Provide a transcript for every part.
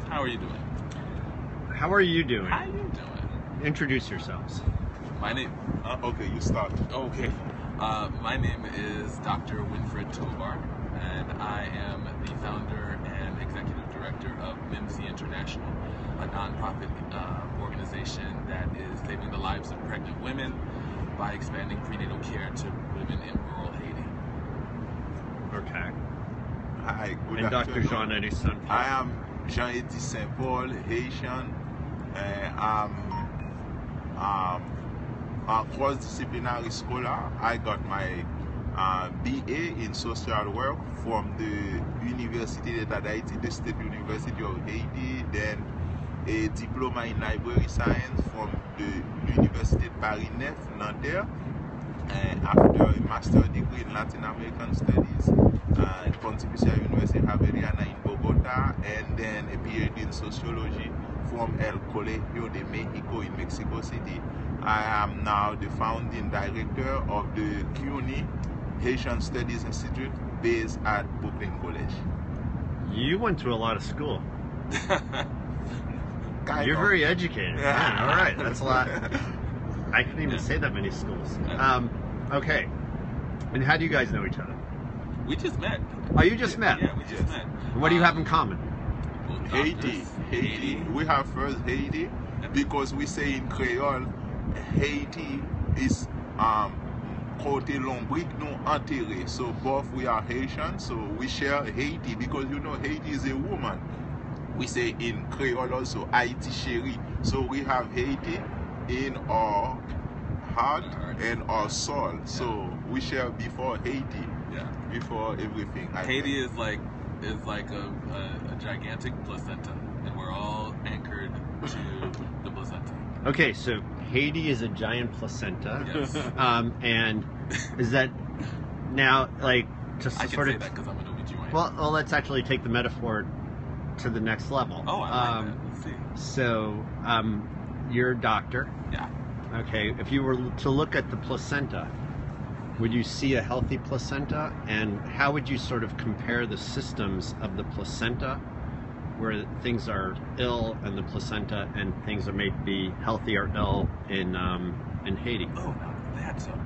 How are you doing? How are you doing? How you doing? Introduce yourselves. My name. Okay, you start. Okay. My name is Dr. Winfred Tovar, and I am the founder and executive director of MIMSI International, a nonprofit organization that is saving the lives of pregnant women by expanding prenatal care to women in rural Haiti. Okay. Hi, good And Dr. afternoon. Jean-Eddy Saint Paul. I am Jean-Eddy Saint Paul, Haitian. I'm a cross-disciplinary scholar. I got my BA in social work from the Université d'État d'Haïti, the State University of Haiti, then a diploma in library science from the Université de Paris 9, Nanterre, and after a master's degree in Latin American Studies at Pontificia University Javeriana in Bogota, and then a PhD in sociology from El Colegio de Mexico in Mexico City. I am now the founding director of the CUNY Haitian Studies Institute based at Brooklyn College. You went to a lot of school. Kind You're of. very educated. Man, all right, that's a lot. I couldn't even say that many schools. Okay. And how do you guys know each other? We just met. Oh, you just met? Yeah, we just met. What do you have in common? Well, Haiti. doctors, Haiti. We have first Haiti because we say in Creole, Haiti is côté lombric non enterré. So both we are Haitian, so we share Haiti because you know Haiti is a woman. We say in Creole also Haiti chérie. So we have Haiti in our heart and our soul. So we share before Haiti. Yeah. Before everything. Haiti is like a gigantic placenta, and we're all anchored to the placenta. Okay, so Haiti is a giant placenta. Yes. And is that now, like, just I to can sort say of... that because I'm an OBGYN. Well, let's actually take the metaphor to the next level. Oh, I like that. Let's see. So, you're a doctor. Yeah. Okay, if you were to look at the placenta, would you see a healthy placenta? And how would you sort of compare the systems of the placenta, where things are ill in the placenta and things are may be healthy or ill in Haiti? Oh, now that's a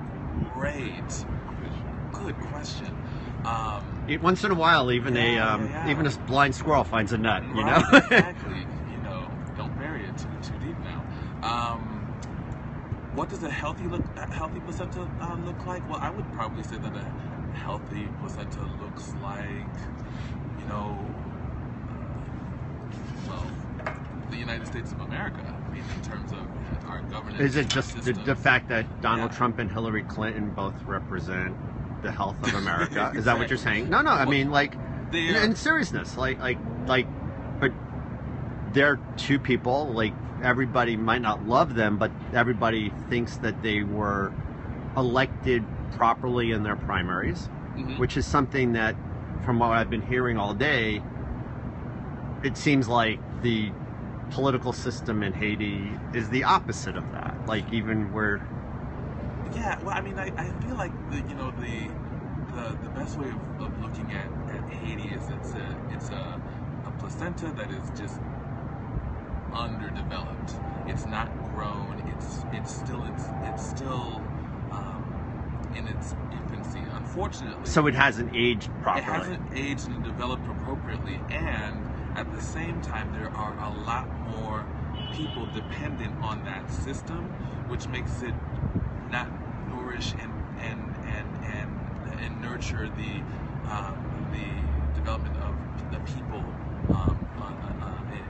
good question. Once in a while, even even a blind squirrel finds a nut. You know. Right, exactly. You know, don't bury it too deep now. What does a healthy placenta look like? Well, I would probably say that a healthy placenta looks like, you know, the United States of America. I mean, in terms of our governance. Is it just systems. the fact that Donald Trump and Hillary Clinton both represent the health of America? Exactly. Is that what you're saying? No. I mean, like, they're- in seriousness, but they're two people. Like, everybody might not love them, but everybody thinks that they were elected properly in their primaries, which is something that, from what I've been hearing all day, it seems like the political system in Haiti is the opposite of that. Like, even where... Yeah, well, I mean, I feel like the best way of looking at Haiti is it's a placenta that is just underdeveloped. It's not grown. It's still in its infancy, unfortunately. So it hasn't aged properly. It hasn't aged and developed appropriately, and at the same time, there are a lot more people dependent on that system, which makes it not nourish and nurture the development of the people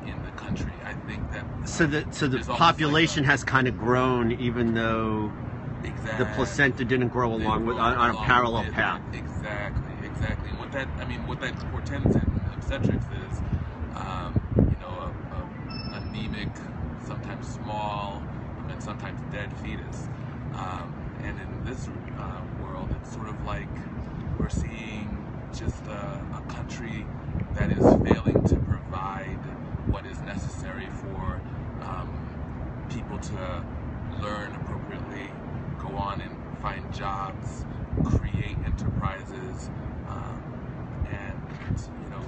in the country. I think that so the population has kind of grown, even though the placenta didn't grow along with on a parallel path. Exactly. And what that portends in obstetrics is, you know, a anemic, sometimes small, and sometimes dead fetus. And in this world, it's sort of like we're seeing just a country that is failing to provide what is necessary for people to learn appropriately, go on and find jobs, create enterprises, and, you know,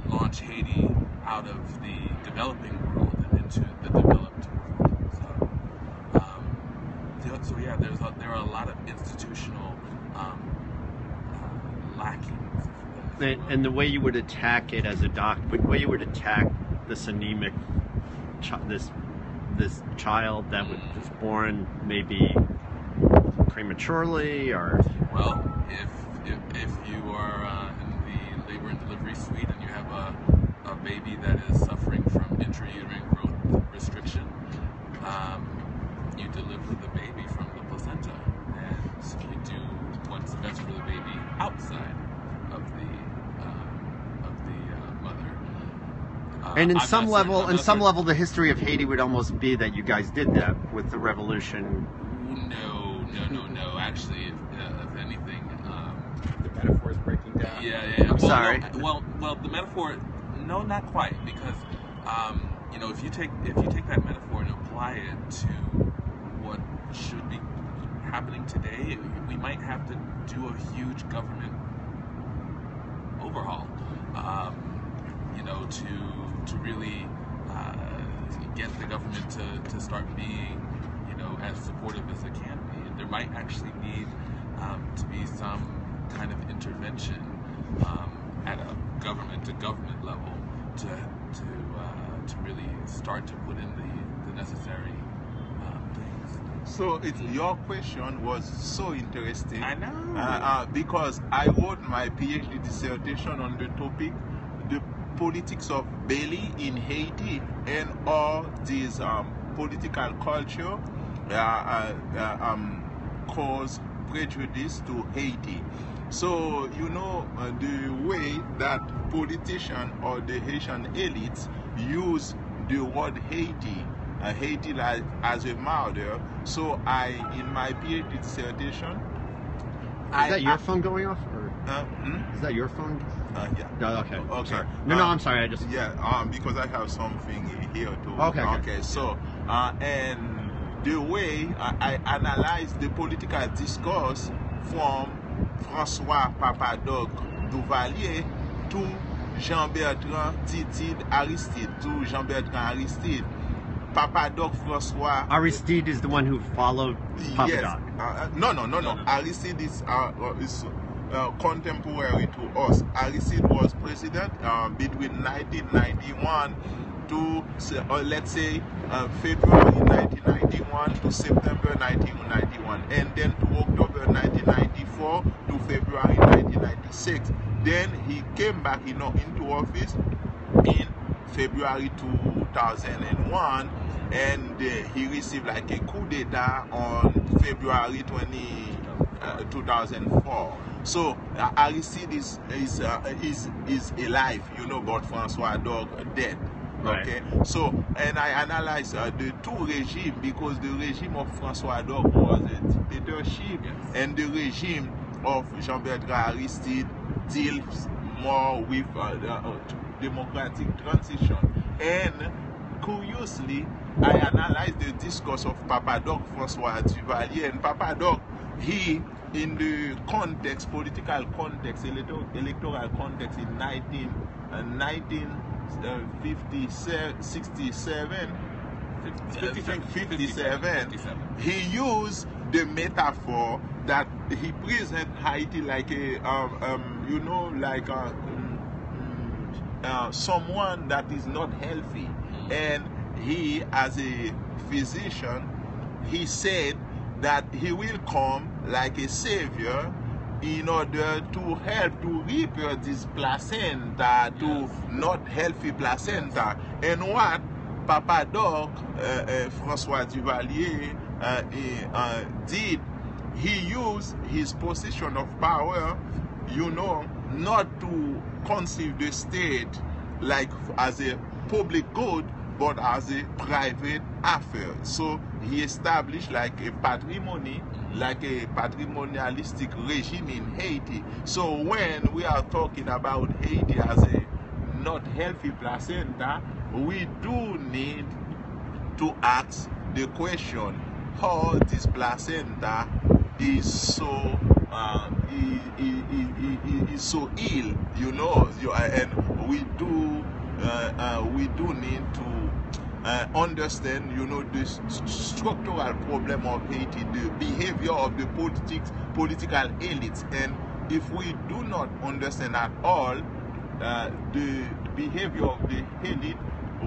launch launch Haiti out of the developing world and into the developed world. So yeah, there are a lot of institutional lackings. And the way you would attack it as a doctor, the way you would attack this anemic, this child that was born maybe prematurely, or well, if you are in the labor and delivery suite and you have a baby that is suffering from intrauterine growth restriction, you deliver the baby from the placenta, and you do what's best for the baby outside of the mother. and in I'm some not level, certain- I'm in not some certain- level, the history of Haiti would almost be that you guys did that with the revolution. No. Actually, if anything, The metaphor is breaking down. yeah. I'm sorry. No, well, the metaphor, no, not quite, because if you take that metaphor and apply it to what should be happening today, we might have to do a huge government overhaul. To really get the government to start being, as supportive as it can be. And there might actually need to be some kind of intervention at a government-to-government level to really start to put in the necessary things. So your question was so interesting. I know. Because I wrote my PhD dissertation on the topic, the politics of belly in Haiti, and all these political culture cause prejudice to Haiti. So the way that politicians or the Haitian elites use the word Haiti, Haiti as a murder. So in my PhD dissertation, Is that your phone going off, or is that your phone? Yeah. No, okay. Okay. Sorry. No, I'm sorry. I just. Yeah. Because I have something here too. Okay. So and the way I analyze the political discourse from François Papadoc Duvalier to Jean-Bertrand Titide Aristide, to Jean-Bertrand Aristide. Papadoc François Aristide is the one who followed Papadoc. Yes. No. Aristide is contemporary to us. Aristide was president between 1991 to let's say February 1991 to September 1991, and then to October 1994 to February 1996. Then he came back into office in February 2001, and he received like a coup d'etat on February 2004. So Aristide is alive, but François Dog dead. Okay, Right. so and I analyze the two regimes, because the regime of François Dog was a dictatorship, and the regime of Jean-Bertrand Aristide deals more with democratic transition. And curiously, I analyzed the discourse of Papadoc François Duvalier, and Papadoc, he, in the context, political context, electoral context in 1957, he used the metaphor that he present Haiti like a someone that is not healthy, and he, as a physician, he said that he will come like a savior in order to help to repair this placenta, to not healthy placenta. And what Papadoc François Duvalier did, he used his position of power, not to conceive the state like as a public good, but as a private affair. So he established like a patrimony, like a patrimonialistic regime in Haiti. So when we are talking about Haiti as a not healthy placenta, we do need to ask the question, how this placenta is so is so ill, and we do need to understand, this structural problem of Haiti, the behavior of the political elites. And if we do not understand at all the behavior of the elite,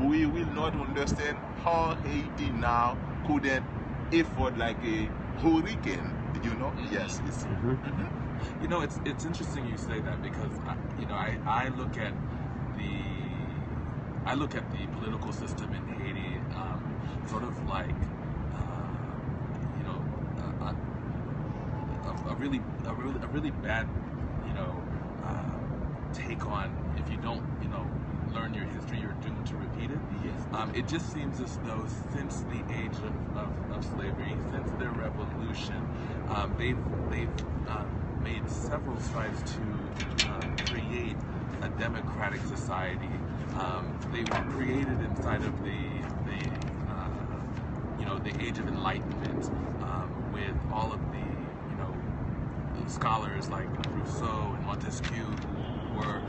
we will not understand how Haiti now couldn't afford like a hurricane. Yes. It's, It's interesting you say that, because I look at the political system in Haiti sort of like a really bad take on, if you don't learn your history, you're doomed to repeat it. yes. It just seems as though since the age of slavery, since their revolution, they've made several strides to create a democratic society. They were created inside of the Age of Enlightenment, with all of the scholars like Rousseau and Montesquieu, who were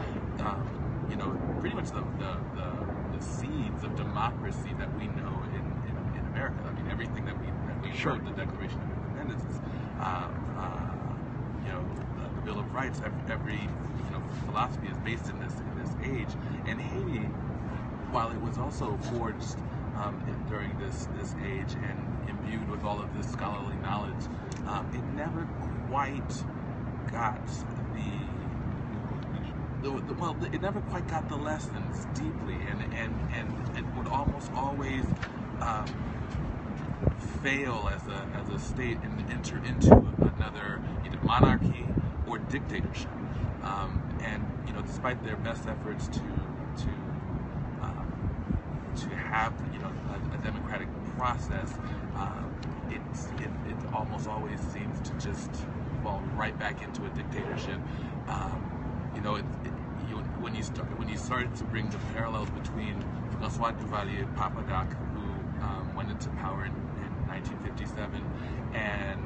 pretty much the seeds of democracy that we know in America. I mean, everything that we Sure. wrote, the Declaration of Independence, the Bill of Rights, every philosophy is based in this age. And Haiti, while it was also forged during this age and imbued with all of this scholarly knowledge, it never quite got it never quite got the lessons deeply, and it would almost always fail as a state and enter into another either monarchy or dictatorship. And despite their best efforts to have a democratic process, it almost always seems to just fall right back into a dictatorship. When you started to bring the parallels between François Duvalier Papadoc, who went into power in 1957, and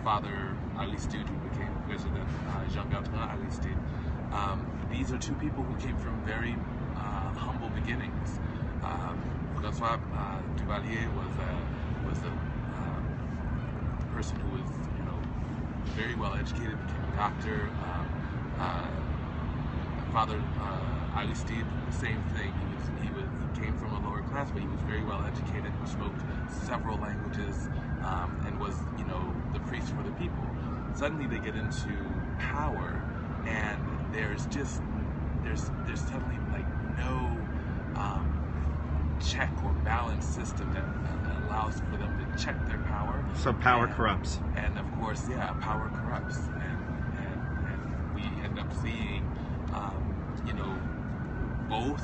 Father Aristide, who became President, Jean-Bertrand Aristide. These are two people who came from very humble beginnings. François Duvalier was a person who was very well educated, became a doctor. Father Aristide, same thing. He came from a lower class, but he was very well educated, spoke several languages, and was the priest for the people. Suddenly they get into power, and there's suddenly like no check or balance system that allows for them to check their power. So power corrupts. And of course, power corrupts, and we end up seeing both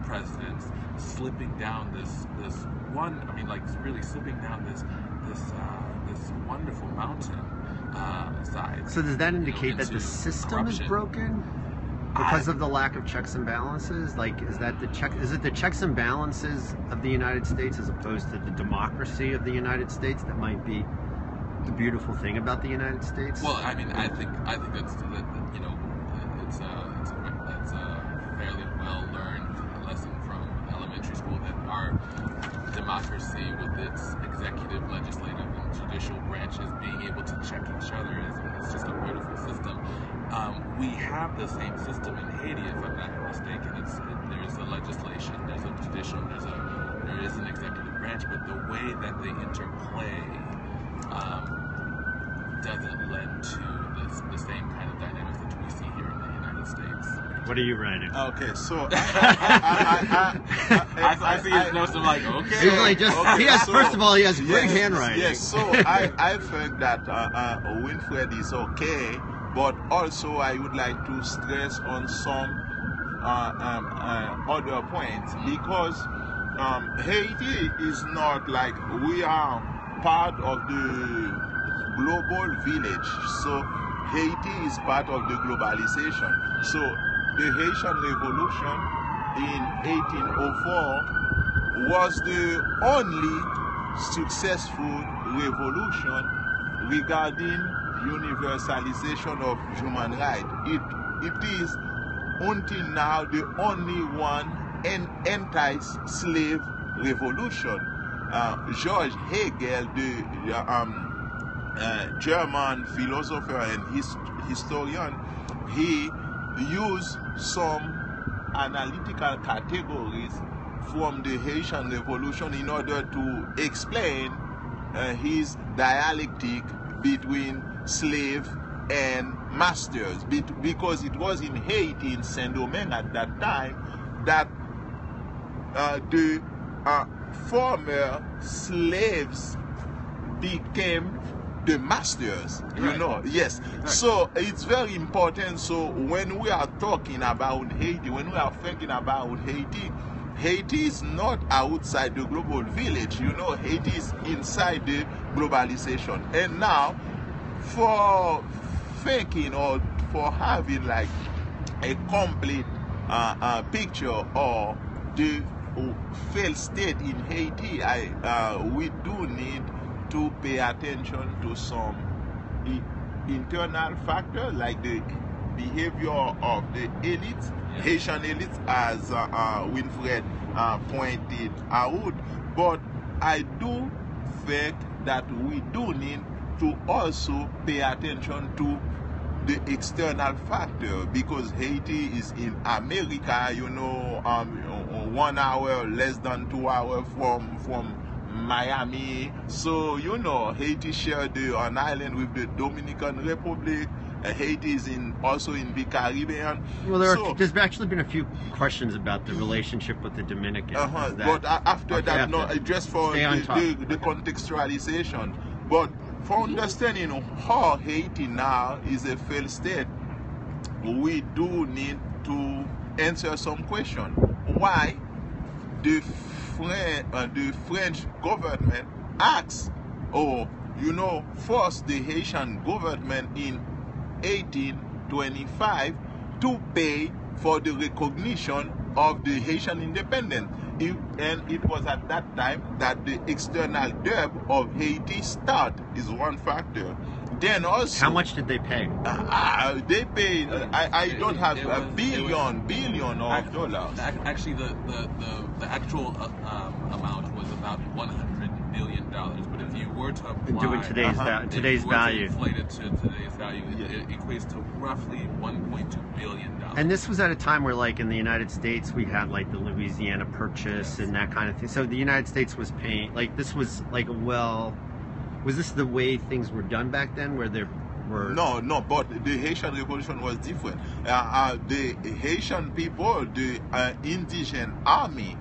presidents slipping down this really slipping down this wonderful mountain side. So does that indicate that the system is broken because of the lack of checks and balances? Like, is it the checks and balances of the United States as opposed to the democracy of the United States that might be the beautiful thing about the United States? Well, I think that's it's a fairly well learned lesson from elementary school, that our democracy, with its executive, legislative, and judicial branches being able to check each other, is just a beautiful system. We have the same system in Haiti, if I'm not mistaken. There's a legislation, there's a judicial, there is an executive branch, but the way that they interplay doesn't lend to the same kind of dynamics that we see here in the United States. What are you writing? Okay, so I see his notes. I'm like, okay. He's like first of all, he has great handwriting. Yes, so I think that Winfred is okay, but also I would like to stress on some other points, because Haiti is not like we are part of the global village. So Haiti is part of the globalization. So the Haitian Revolution in 1804 was the only successful revolution regarding universalization of human rights. It is until now the only one anti-slave revolution. George Hegel, the German philosopher and historian, he used some analytical categories from the Haitian Revolution in order to explain his dialectic between slave and masters, because it was in Haiti, in Saint-Domingue at that time, that the former slaves became the masters, you know. Yes. So it's very important. So when we are talking about Haiti, when we are thinking about Haiti, Haiti is not outside the global village, you know. Haiti is inside the globalization. And now, for thinking or for having like a complete picture or the failed state in Haiti, we do need to pay attention to some internal factors like the behavior of the elites, Haitian elites, as Winfred pointed out. But I do think that we do need to also pay attention to the external factor, because Haiti is in America, you know, 1 hour, less than 2 hours from Miami. So, you know, Haiti shared an island with the Dominican Republic. Haiti is also in the Caribbean. Well, there's actually been a few questions about the relationship with the Dominican. But after that, no, just for the contextualization. But for understanding how Haiti now is a failed state, we do need to answer some question. Why the French government acts, or, you know, forced the Haitian government in 1825 to pay for the recognition of the Haitian independence. And it was at that time that the external debt of Haiti started, is one factor. Then also, how much did they pay? They paid. I don't have a billion of dollars. Actually, the actual amount was about $100 million. But if you were to apply, doing today's value, inflated to today's value, it equates to roughly $1.2 billion. And this was at a time where, like in the United States, we had like the Louisiana Purchase and that kind of thing. So the United States was paying. Like this was like, well, was this the way things were done back then, where there were? No, but the Haitian Revolution was different. The Haitian people, the indigenous army,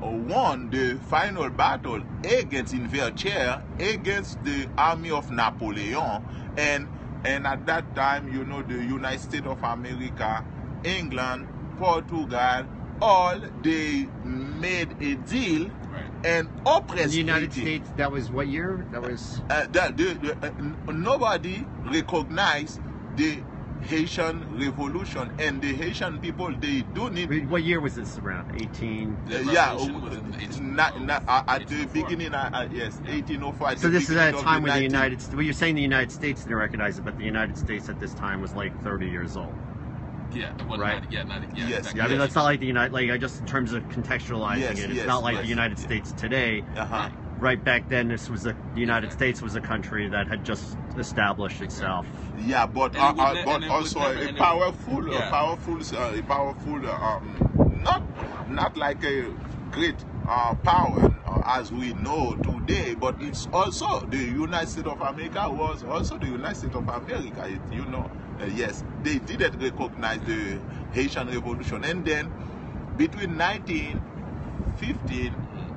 won the final battle against in Vertières, against the army of Napoleon, and at that time, you know, the United States of America, England, Portugal, all they made a deal. And oppressed the United Haiti. States. That was what year? That was nobody recognized the Haitian Revolution, and the Haitian people, they do need. What year was this around? 18. At the beginning. Yes, 1805. So this is at a time when the United States. Well, you're saying the United States didn't recognize it, but the United States at this time was like 30 years old. Yeah, right. Yes. Exactly. I mean, that's not like the United. Like, I just in terms of contextualizing it, it's not like the United States today. Right back then, this was the United States was a country that had just established itself. Yeah, but also a powerful, not like a great power as we know today, but it's also the United States of America was also the United States of America. You know. Yes, they didn't recognize the Haitian Revolution. And then between 1915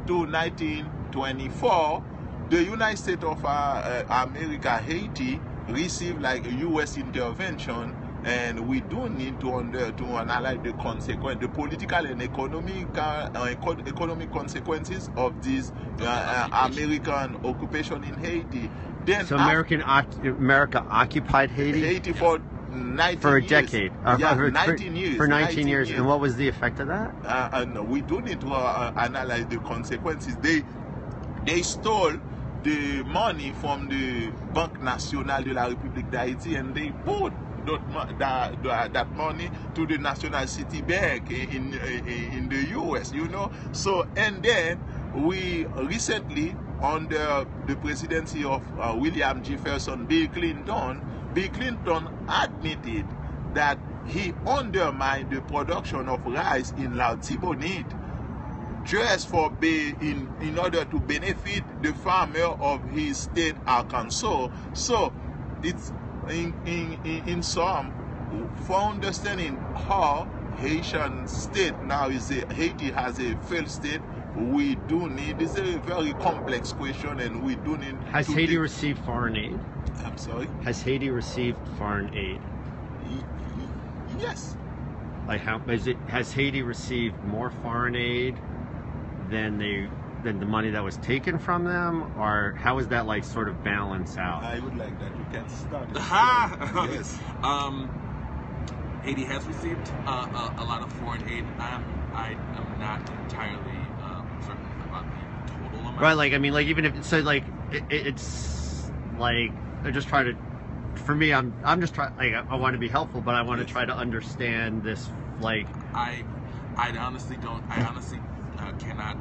to 1924, the United States of America, Haiti, received like a U.S. intervention, and we do need to analyze the consequence, the political and economic consequences of this American occupation in Haiti. Then so America occupied Haiti for 19 for a years. decade. Yeah, 19 years. For 19 years. And what was the effect of that? No, we do need to analyze the consequences. They stole the money from the Banque Nationale de la République d'Haïti, and they put that money to the National City Bank in the US, you know. So, and then we recently, under the presidency of William Jefferson, Bill Clinton admitted that he undermined the production of rice in Latibonite just for in order to benefit the farmer of his state, Arkansas. So it's in some, for understanding how Haitian state now is Haiti has a failed state, we do need, it's a very complex question, and we do need. Has Haiti received foreign aid? I'm sorry? Has Haiti received foreign aid? Yes. Like how is it? Has Haiti received more foreign aid than the money that was taken from them, or how is that like sort of balance out? I would like that. You can start it. Yes. Haiti has received a lot of foreign aid. I am not entirely certain about the total amount. Right, like I mean, like even if so, like it's like I just try to. For me, I'm just trying. Like I want to be helpful, but I want to try to understand this. Like I honestly don't. I honestly cannot.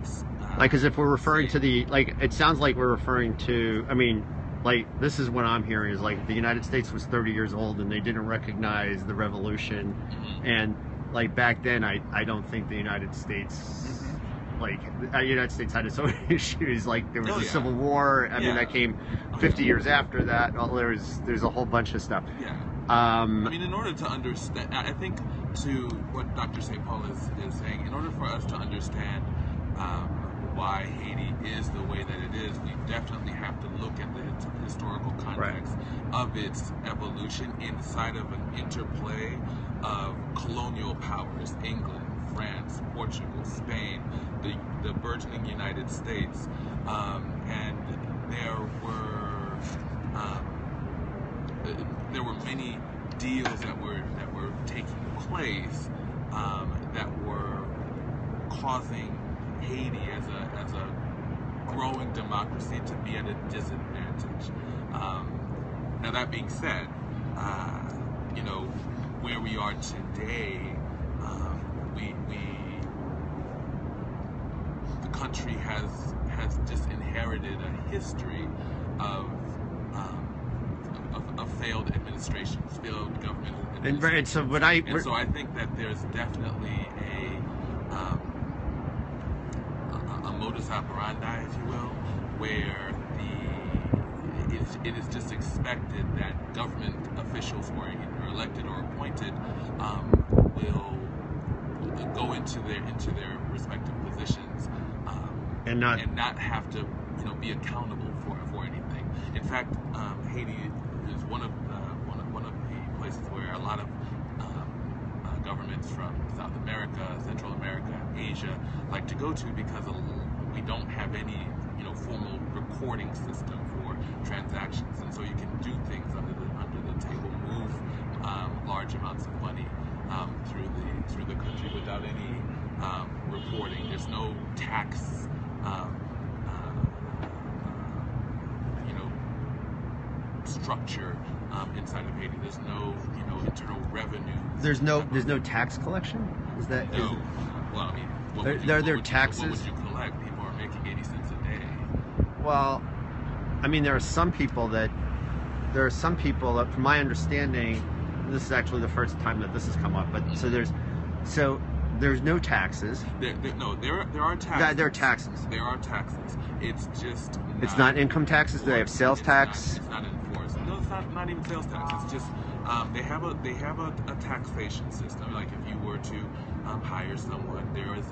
Like, because if we're referring to the like, it sounds like we're referring to. I mean, like this is what I'm hearing is like the United States was 30 years old and they didn't recognize the revolution, and like back then, I don't think the United States. Like the United States had its own issues. Like there was the Civil War. I mean, that came 50 years after that. There's a whole bunch of stuff. Yeah. I mean, in order to understand, I think to what Dr. St. Paul is saying, in order for us to understand why Haiti is the way that it is, we definitely have to look at the historical context of its evolution inside of an interplay of colonial powers, England, France, Portugal, Spain, the burgeoning United States, and there were many deals that were taking place that were causing Haiti as a growing democracy to be at a disadvantage. Now that being said, you know, where we are today, the country has just inherited a history of failed administrations, failed government administrations. And so I think that there's definitely a modus operandi, if you will, where it is just expected that government officials who are either elected or appointed will go into their respective positions and not have to be accountable for anything. In fact, Haiti is one of the places where a lot of governments from South America, Central America, Asia like to go to because we don't have any formal recording system for transactions, and so you can do things under the table, move large amounts of money through the country without any reporting. There's no tax structure inside of Haiti. There's no internal revenue. There's no tax collection. Is that? No. Well, I mean, are there taxes? What would you collect? People are making 80 cents a day. Well, I mean, there are some people that, from my understanding, this is actually the first time that this has come up. But so there's no taxes. There are taxes. There are taxes. There are taxes. It's just. It's not income taxes. Do they have sales tax? It's not enforced. No, it's not even sales tax. It's just they have a taxation system. Like if you were to hire someone, there is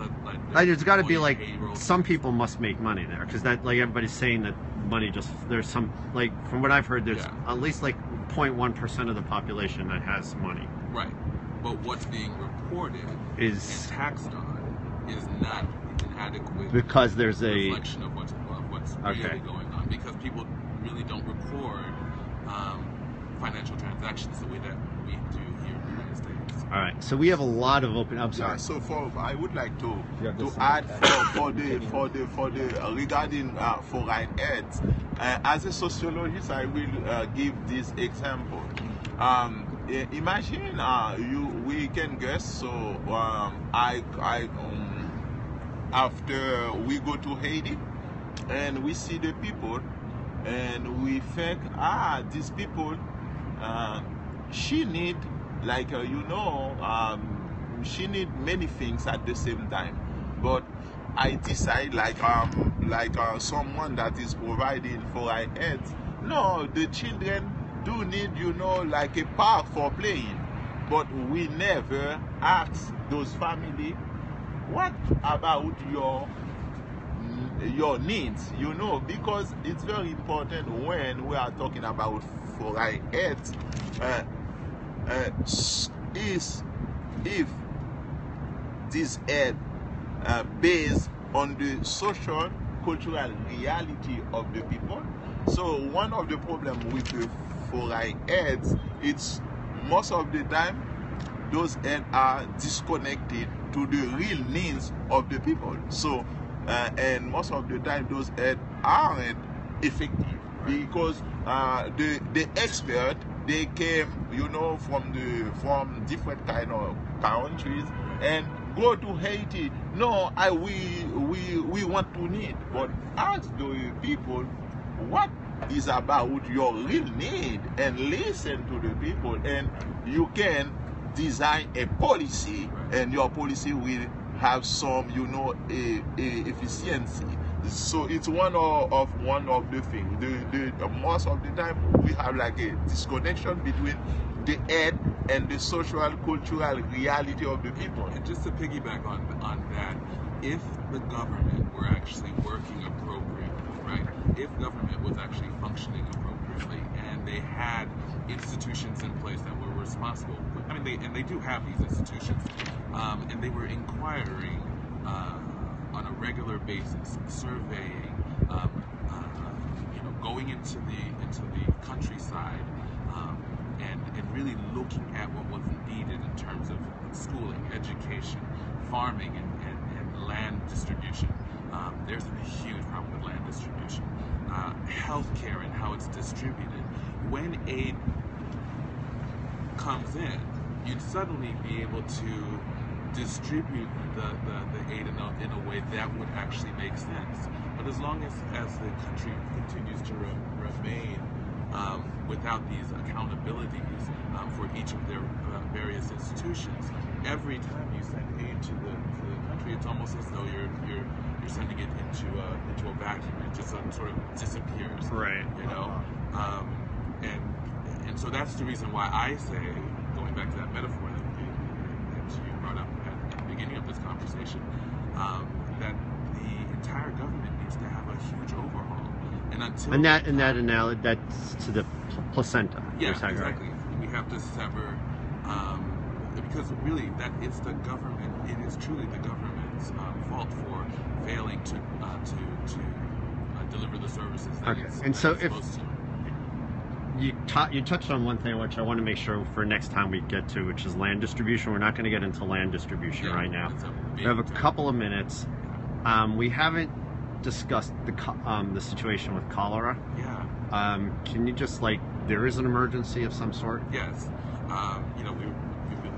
there's got to be like payroll. Some people must make money there because that like everybody's saying that money just there's some like from what I've heard there's at least like 0.1% of the population that has money. Right, but what's being reported is and taxed on is not inadequate because there's a reflection of what's really going on, because people really don't record financial transactions the way that we do here in the United States. All right. So we have a lot of open. I'm sorry. Yeah, so I would like to Yeah, this add is- for the regarding foreign aids. As a sociologist, I will give this example. Imagine we can guess. So after we go to Haiti and we see the people and we think, these people, she need like she need many things at the same time, but I decide like someone that is providing for our heads. No, the children do need like a park for playing, but we never ask those family, what about your needs, because it's very important when we are talking about for our heads. Is if this aid based on the social cultural reality of the people. So one of the problems with the foreign aids, it's most of the time those aids are disconnected to the real needs of the people. So and most of the time those aids aren't effective because the expert, they came from different kind of countries and go to Haiti. No, we want to need, but ask the people what is about your real need and listen to the people, and you can design a policy, and your policy will have some efficiency. So it's one of the things. The most of the time we have like a disconnection between the aid and the social cultural reality of the people. And just to piggyback on that, if the government were actually working appropriately, right? If government was actually functioning appropriately, and they had institutions in place that were responsible, I mean, they do have these institutions, and they were inquiring on a regular basis, surveying, going into the countryside, and really looking at what was needed in terms of schooling, education, farming, and land distribution. There's a huge problem with land distribution. Healthcare and how it's distributed. When aid comes in, you'd suddenly be able to distribute the aid in a way that would actually make sense. But as long as the country continues to remain without these accountabilities for each of their various institutions, every time you send aid to the country, it's almost as though you're sending it into a vacuum. It just sort of disappears. Right. And so that's the reason why I say, going back to that metaphor that you brought up at the beginning of this conversation, that the entire government needs to have a huge overhaul. And until that's to the placenta. Yeah, exactly. We have to sever, because really that it's the government. It is truly the government's fault for failing to deliver the services that it's supposed to. You touched on one thing which I want to make sure for next time we get to, which is land distribution. We're not going to get into land distribution right now. We have a couple of minutes. We haven't discussed the situation with cholera. Yeah. Can you just there is an emergency of some sort? Yes. We've been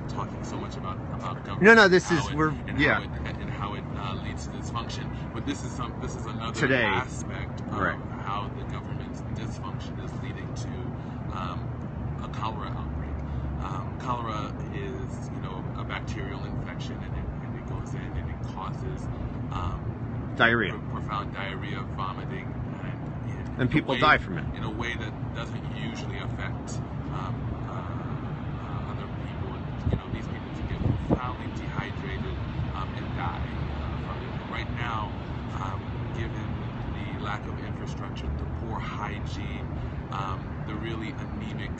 talking so much about government. No, and how it leads to dysfunction. But this is another aspect of how the government's dysfunction is leading to a cholera outbreak. Cholera is a bacterial infection, and it goes in and it causes diarrhea, profound diarrhea, vomiting, and people die from it in a way that doesn't usually affect other people. And these people can get profoundly dehydrated and die from it. Right now, given the lack of infrastructure, the poor hygiene, the really anemic,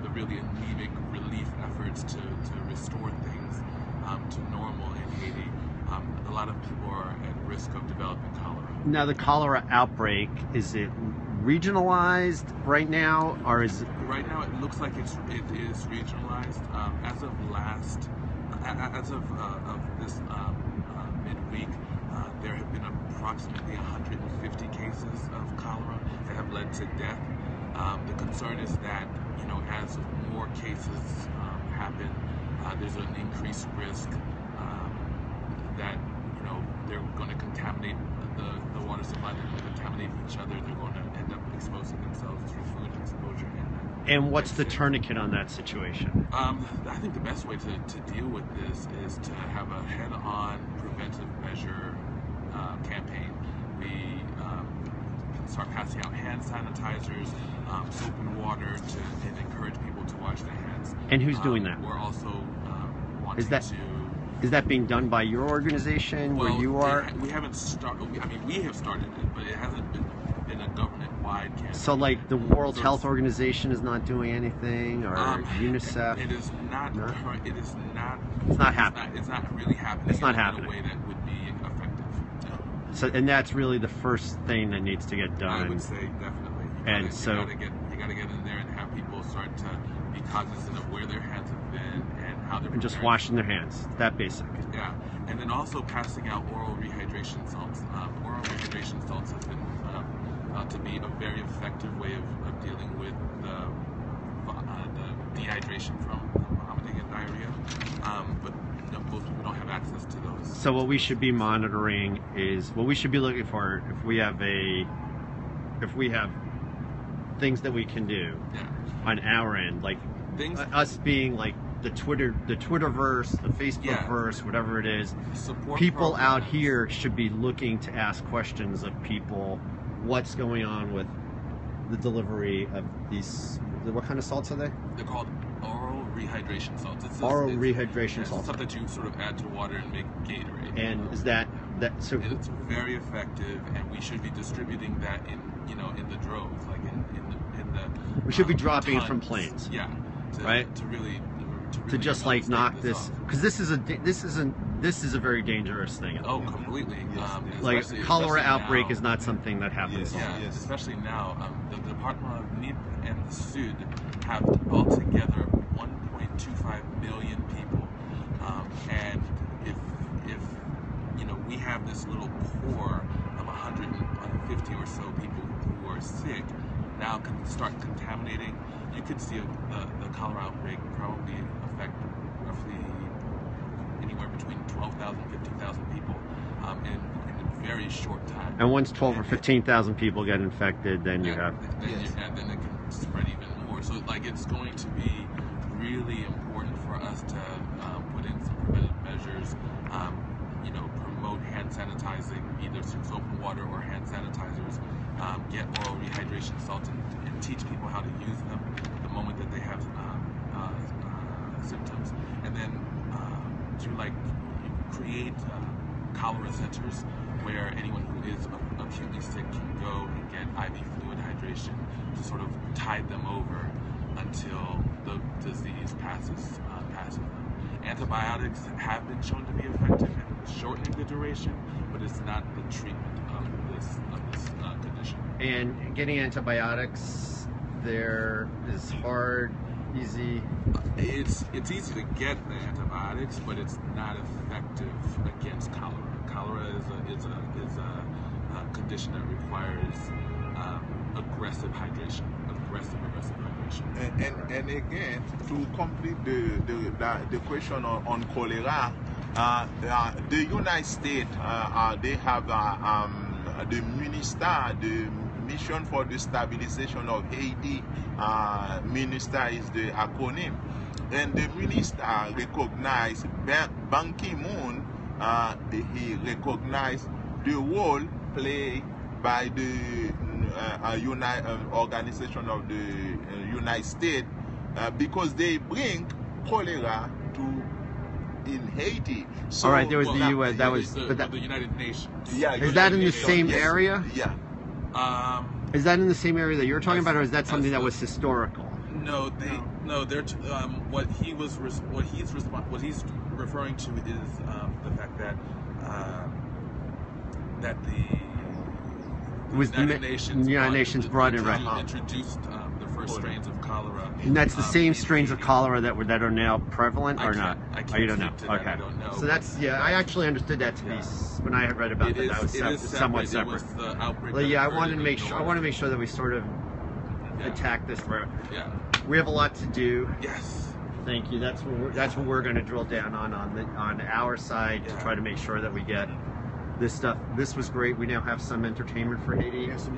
the really anemic relief efforts to restore things to normal in Haiti, a lot of people are at risk of developing cholera. Now, the cholera outbreak, is it regionalized right now, or is Right now, it looks like it is regionalized. As of this midweek, there have been approximately 150 cases of cholera that have led to death. The concern is that, as more cases happen, there's an increased risk that they're going to contaminate the water supply. They're going to contaminate each other. They're going to end up exposing themselves through food exposure. and what's the tourniquet on that situation? I think the best way to deal with this is to have a head-on preventive measure campaign. We can start passing out hand sanitizers, soap and water, and encourage people to wash their hands. And who's doing that? We're also wanting Is that being done by your organization, where you are? We haven't started. We have started it, but it hasn't been a government-wide campaign. So, like, the World Health Organization is not doing anything, or UNICEF? It is not. No? It is not. It's not happening. It's not really happening. It's not in happening. a way that would be effective. So, and that's really the first thing that needs to get done. I would say definitely. And you so gotta get in there and have people start to be cognizant of where their hands have been and how they're and just preparing. washing their hands. That basic. Yeah, and then also passing out oral rehydration salts. Oral rehydration salts has been to be a very effective way of dealing with the dehydration from vomiting and diarrhea. But most people don't have access to those. So what we should be monitoring is what we should be looking for if we have things that we can do on our end, like us being like the Twitterverse, the Facebookverse, whatever it is. Support people programs. out here should be looking to ask questions of people. What's going on with the delivery of these? What kind of salts are they? They're called oral rehydration salts. Oral rehydration salts. Stuff that you sort of add to water and make Gatorade. And is that so? It's very effective, and we should be distributing that in the droves, like in the. We should be dropping it from tons. planes. Yeah. Right? To really just like knock stave this, off. because this is a very dangerous thing. Oh, completely. Like cholera especially outbreak now. is not something that happens. Yeah, especially now. The Department of NIP and the Sud have altogether 1.25 million people, and if we have this little core of 150 or so people who are sick, now can start contaminating. You could see the cholera outbreak probably affect roughly anywhere between 12,000 and 15,000 people in a very short time. And once 12 or 15,000 people get infected, then you have. And then it can spread even more. So, it's going to be really important for us to put in some preventive measures. Promote hand sanitizing, either through soap and water or hand sanitizers. Get oral rehydration salts and teach people how to use them the moment that they have symptoms, and then to create cholera centers where anyone who is acutely sick can go and get IV fluid hydration to sort of tide them over until the disease passes with them. Antibiotics have been shown to be effective in shortening the duration, but it's not the treatment of this condition. And getting antibiotics there is hard, easy. It's easy to get the antibiotics, but it's not effective against cholera. Cholera is a condition that requires aggressive hydration. And again, to complete the question on cholera, the United States they have the MINISTA, the Mission for the Stabilization of Haiti. MINISTA is the acronym, and the MINISTA recognized Ban Ki-moon. He recognized the role played by the Organization of the United States because they bring cholera in Haiti. So, all right, there was the U.S. That was the United Nations. Yeah, is that in the same area? Yeah. Is that in the same area that you're talking about, or is that something that was historical? No, they're what he's referring to is the fact that was the United Nations brought in, right? Introduced the first strains of cholera. And that's the same strains of cholera that are now prevalent, or not? I You don't know. speak to that, Okay. I don't know. So that's I actually understood that to be when I had read about that. That was somewhat separate. It was the outbreak Well, that I occurred wanted to in make sure. I North. want to make sure that we sort of Yeah. attack this. Yeah. We have a lot to do. Yes. Thank you. That's what we're going to drill down on our side to try to make sure that we get this stuff. This was great. We now have some entertainment for Haiti. Yes.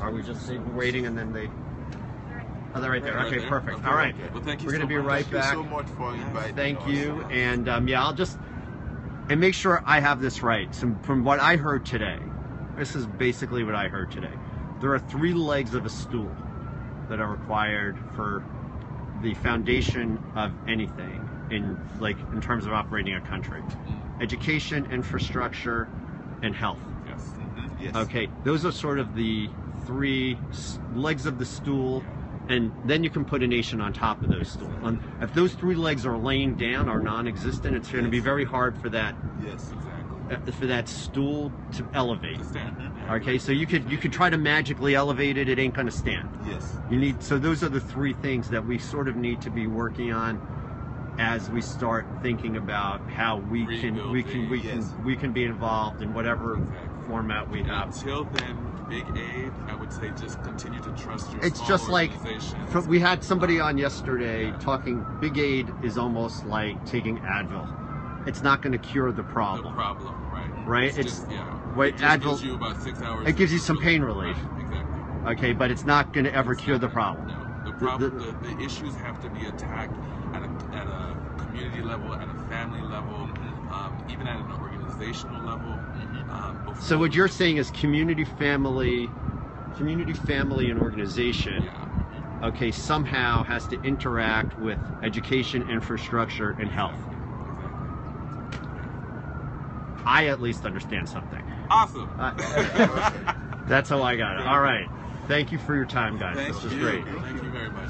Are we just waiting and then they? Oh, they're right there. Right Okay, there. perfect. Okay. All right. Well, thank you. We're going to so be much. right Thank you back. so much for inviting Thank us. you. And I'll just make sure I have this right. So from what I heard today, this is basically what I heard today. There are 3 legs of a stool that are required for the foundation of anything in terms of operating a country: education, infrastructure, and health. Yes. Yes. Okay, those are sort of the 3 legs of the stool, and then you can put a nation on top of those stools. If those 3 legs are laying down or non-existent, it's going to be very hard for that Yes. stool to elevate. To stand. Okay, so you could try to magically elevate it; it ain't going to stand. Yes. So those are the 3 things that we sort of need to be working on as we start thinking about how we can be involved in whatever format we have. Until then, big aid, I would say just continue to trust your It's small just like organizations. we had somebody on yesterday talking. Big aid is almost like taking Advil. It's not going to cure the the problem. problem, right? Right? It's It's- just, Wait, it just Advil. gives you about 6 hours. It gives you of some pain relief. relief. Right, exactly. Okay, but it's not going to ever cure the problem. No, the problem, the issues have to be attacked at a community level, at a family level, even at an organizational level. So what you're saying is community, family, and organization. Yeah. Okay, somehow has to interact with education, infrastructure, and health. Exactly. I at least understand something. Awesome. That's how I got it. All right. Thank you for your time, guys. Thank This was you. great. Thank you very much.